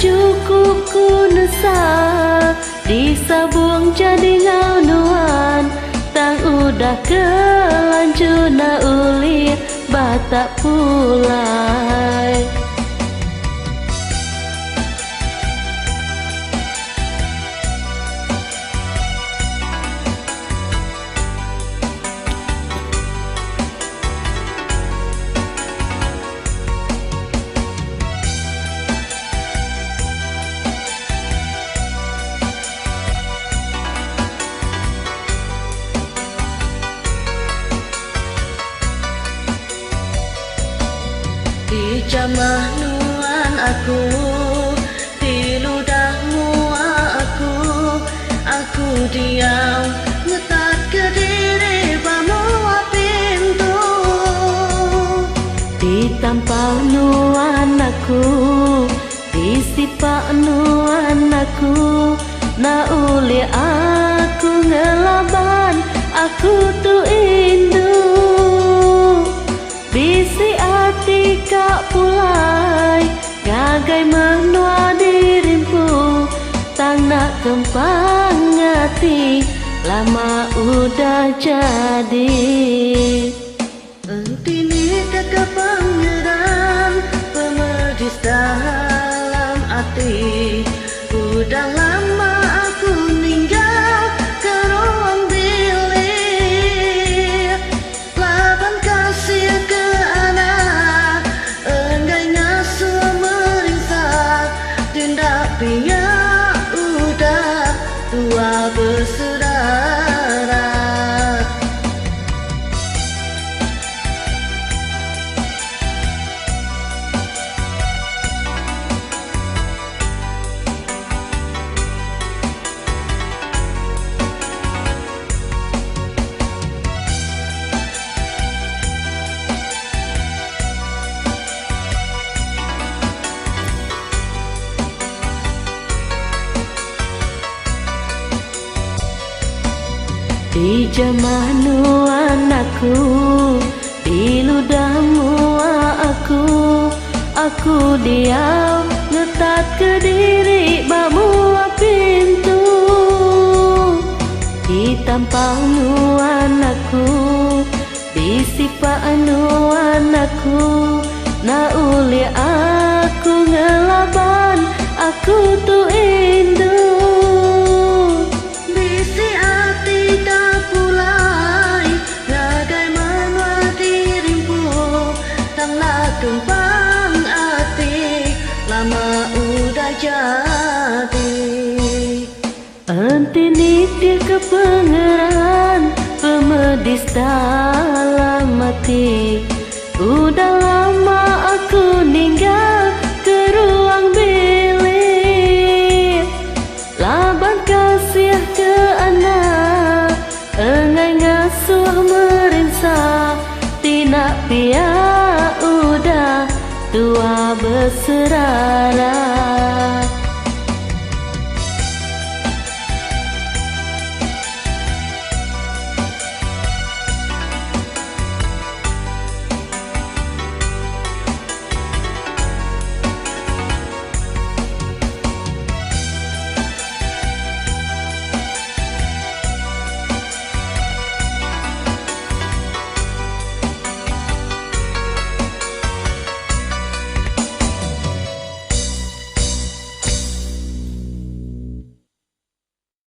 cukup ku nesa disabung jadi ngaunuan tang udah kelanjur na uli batak pulai. Di jamah nuan aku, di ludahmu aku diam ngetat ke diri bamuah pintu. Di tampal nuan aku, di sipak nuan aku, na uli aku ngelaban aku tu indu. Bisi hati kak pulai gagai menua dirimu tang nak kempang hati lama udah jadi. Entini kakak pangeran pemedis dalam hati, udah lama aku ninggal ke ruang bilik. Laban kasih ke anak enggai ngasuh meringsak tindak pihak udah tua bersaudara. Di jamah nuan aku, di ludahmu aku diam ngetat ke diri bamuah pintu. Di tampang nuan aku, di sipak nuan aku, na uli aku ngelaban aku tu indu. Tumpang hati lama udah jadi. Entini dia kepengeran pemedis dalam hati, udah lama aku ninggal ke ruang bilik. Laban kasih ke anak enggai ngasuh merinsak tinak pihak udah tua berserara.